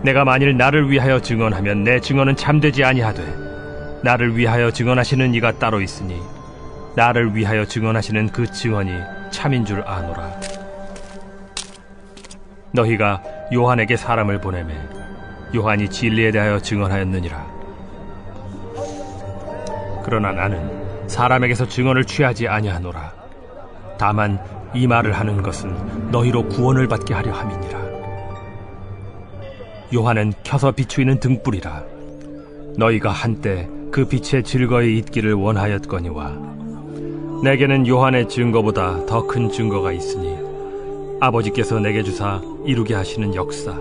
내가 만일 나를 위하여 증언하면 내 증언은 참되지 아니하되 나를 위하여 증언하시는 이가 따로 있으니 나를 위하여 증언하시는 그 증언이 참인 줄 아노라. 너희가 요한에게 사람을 보내매 요한이 진리에 대하여 증언하였느니라. 그러나 나는 사람에게서 증언을 취하지 아니하노라. 다만 이 말을 하는 것은 너희로 구원을 받게 하려 함이니라. 요한은 켜서 비추이는 등불이라. 너희가 한때 그 빛에 즐거이 있기를 원하였거니와 내게는 요한의 증거보다 더 큰 증거가 있으니 아버지께서 내게 주사 이루게 하시는 역사,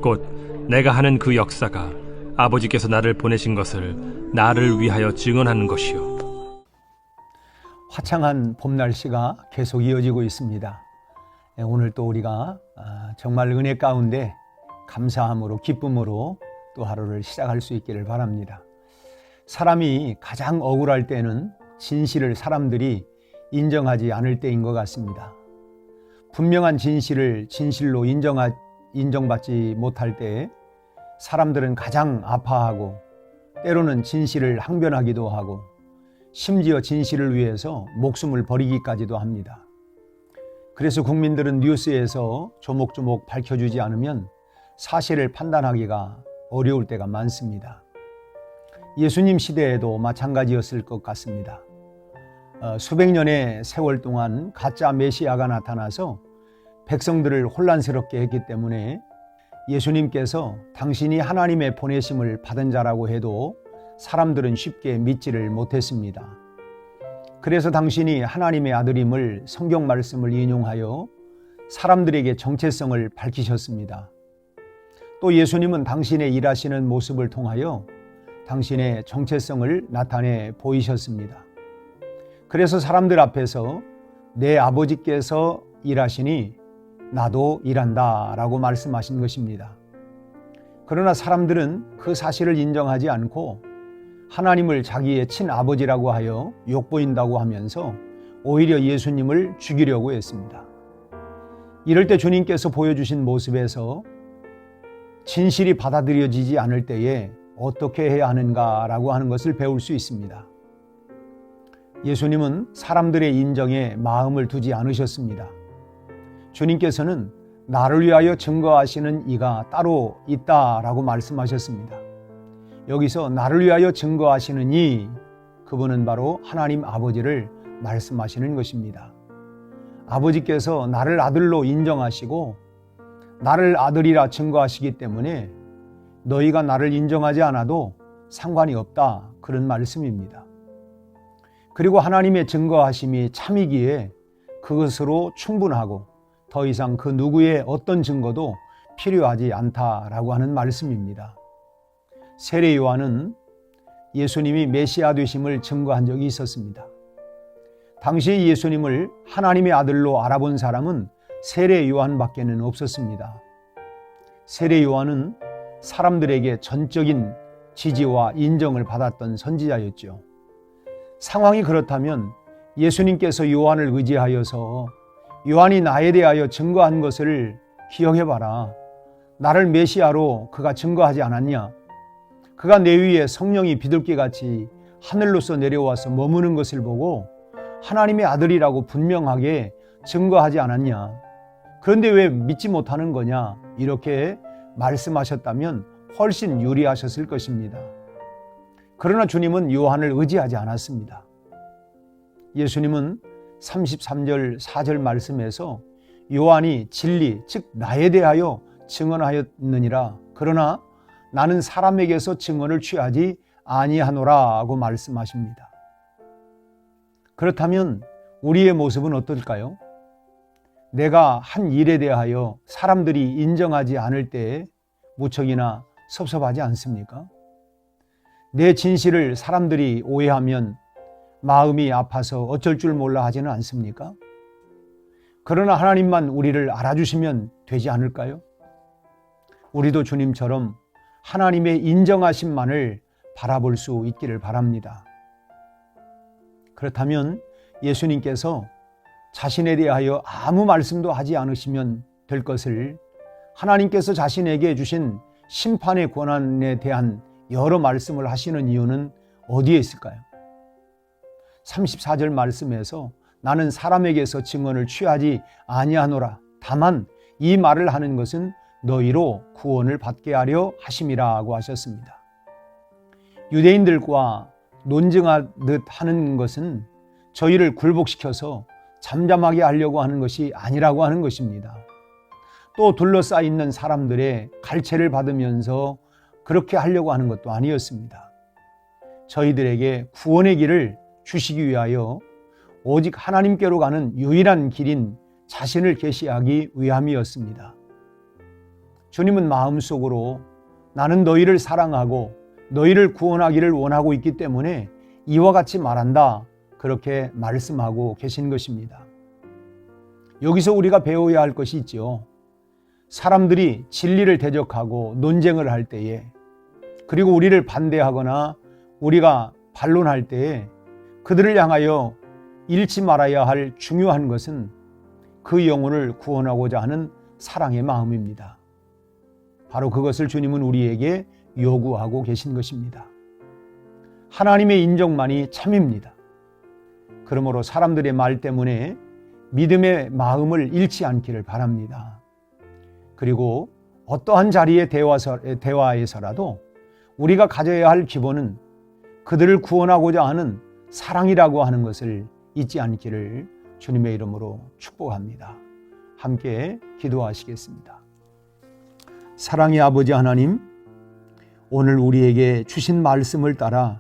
곧 내가 하는 그 역사가 아버지께서 나를 보내신 것을 나를 위하여 증언하는 것이요. 화창한 봄 날씨가 계속 이어지고 있습니다. 오늘 또 우리가 정말 은혜 가운데 감사함으로 기쁨으로 또 하루를 시작할 수 있기를 바랍니다. 사람이 가장 억울할 때는 진실을 사람들이 인정하지 않을 때인 것 같습니다. 분명한 진실을 진실로 인정받지 못할 때 사람들은 가장 아파하고 때로는 진실을 항변하기도 하고 심지어 진실을 위해서 목숨을 버리기까지도 합니다. 그래서 국민들은 뉴스에서 조목조목 밝혀주지 않으면 사실을 판단하기가 어려울 때가 많습니다. 예수님 시대에도 마찬가지였을 것 같습니다. 수백 년의 세월 동안 가짜 메시아가 나타나서 백성들을 혼란스럽게 했기 때문에 예수님께서 당신이 하나님의 보내심을 받은 자라고 해도 사람들은 쉽게 믿지를 못했습니다. 그래서 당신이 하나님의 아들임을 성경 말씀을 인용하여 사람들에게 정체성을 밝히셨습니다. 또 예수님은 당신의 일하시는 모습을 통하여 당신의 정체성을 나타내 보이셨습니다. 그래서 사람들 앞에서 내 아버지께서 일하시니 나도 일한다 라고 말씀하신 것입니다. 그러나 사람들은 그 사실을 인정하지 않고 하나님을 자기의 친아버지라고 하여 욕보인다고 하면서 오히려 예수님을 죽이려고 했습니다. 이럴 때 주님께서 보여주신 모습에서 진실이 받아들여지지 않을 때에 어떻게 해야 하는가라고 하는 것을 배울 수 있습니다. 예수님은 사람들의 인정에 마음을 두지 않으셨습니다. 주님께서는 나를 위하여 증거하시는 이가 따로 있다라고 말씀하셨습니다. 여기서 나를 위하여 증거하시는 이, 그분은 바로 하나님 아버지를 말씀하시는 것입니다. 아버지께서 나를 아들로 인정하시고 나를 아들이라 증거하시기 때문에 너희가 나를 인정하지 않아도 상관이 없다, 그런 말씀입니다. 그리고 하나님의 증거하심이 참이기에 그것으로 충분하고 더 이상 그 누구의 어떤 증거도 필요하지 않다라고 하는 말씀입니다. 세례 요한은 예수님이 메시아 되심을 증거한 적이 있었습니다. 당시 예수님을 하나님의 아들로 알아본 사람은 세례 요한밖에는 없었습니다. 세례 요한은 사람들에게 전적인 지지와 인정을 받았던 선지자였죠. 상황이 그렇다면 예수님께서 요한을 의지하여서 요한이 나에 대하여 증거한 것을 기억해봐라. 나를 메시아로 그가 증거하지 않았냐? 그가 내 위에 성령이 비둘기같이 하늘로서 내려와서 머무는 것을 보고 하나님의 아들이라고 분명하게 증거하지 않았냐? 그런데 왜 믿지 못하는 거냐? 이렇게 말씀하셨다면 훨씬 유리하셨을 것입니다. 그러나 주님은 요한을 의지하지 않았습니다. 예수님은 33절 4절 말씀에서 요한이 진리, 즉 나에 대하여 증언하였느니라. 그러나 나는 사람에게서 증언을 취하지 아니하노라 하고 말씀하십니다. 그렇다면 우리의 모습은 어떨까요? 내가 한 일에 대하여 사람들이 인정하지 않을 때에 무척이나 섭섭하지 않습니까? 내 진실을 사람들이 오해하면 마음이 아파서 어쩔 줄 몰라 하지는 않습니까? 그러나 하나님만 우리를 알아주시면 되지 않을까요? 우리도 주님처럼 하나님의 인정하심만을 바라볼 수 있기를 바랍니다. 그렇다면 예수님께서 자신에 대하여 아무 말씀도 하지 않으시면 될 것을 하나님께서 자신에게 주신 심판의 권한에 대한 여러 말씀을 하시는 이유는 어디에 있을까요? 34절 말씀에서 나는 사람에게서 증언을 취하지 아니하노라. 다만 이 말을 하는 것은 너희로 구원을 받게 하려 하심이라고 하셨습니다. 유대인들과 논증하듯 하는 것은 저희를 굴복시켜서 잠잠하게 하려고 하는 것이 아니라고 하는 것입니다. 또 둘러싸여 있는 사람들의 갈채를 받으면서 그렇게 하려고 하는 것도 아니었습니다. 저희들에게 구원의 길을 주시기 위하여 오직 하나님께로 가는 유일한 길인 자신을 계시하기 위함이었습니다. 주님은 마음속으로 나는 너희를 사랑하고 너희를 구원하기를 원하고 있기 때문에 이와 같이 말한다, 그렇게 말씀하고 계신 것입니다. 여기서 우리가 배워야 할 것이 있죠. 사람들이 진리를 대적하고 논쟁을 할 때에, 그리고 우리를 반대하거나 우리가 반론할 때에 그들을 향하여 잃지 말아야 할 중요한 것은 그 영혼을 구원하고자 하는 사랑의 마음입니다. 바로 그것을 주님은 우리에게 요구하고 계신 것입니다. 하나님의 인정만이 참입니다. 그러므로 사람들의 말 때문에 믿음의 마음을 잃지 않기를 바랍니다. 그리고 어떠한 자리의 대화에서라도 우리가 가져야 할 기본은 그들을 구원하고자 하는 사랑이라고 하는 것을 잊지 않기를 주님의 이름으로 축복합니다. 함께 기도하시겠습니다. 사랑의 아버지 하나님, 오늘 우리에게 주신 말씀을 따라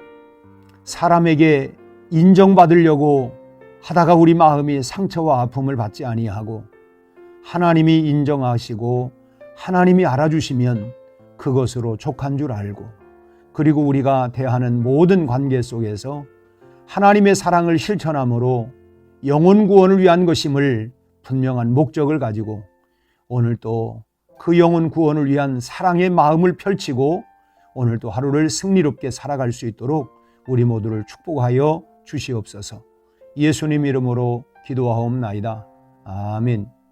사람에게 인정받으려고 하다가 우리 마음이 상처와 아픔을 받지 아니하고 하나님이 인정하시고 하나님이 알아주시면 그것으로 족한 줄 알고, 그리고 우리가 대하는 모든 관계 속에서 하나님의 사랑을 실천함으로 영혼 구원을 위한 것임을 분명한 목적을 가지고 오늘 또 그 영혼 구원을 위한 사랑의 마음을 펼치고 오늘 또 하루를 승리롭게 살아갈 수 있도록 우리 모두를 축복하여 주시옵소서. 예수님 이름으로 기도하옵나이다. 아멘.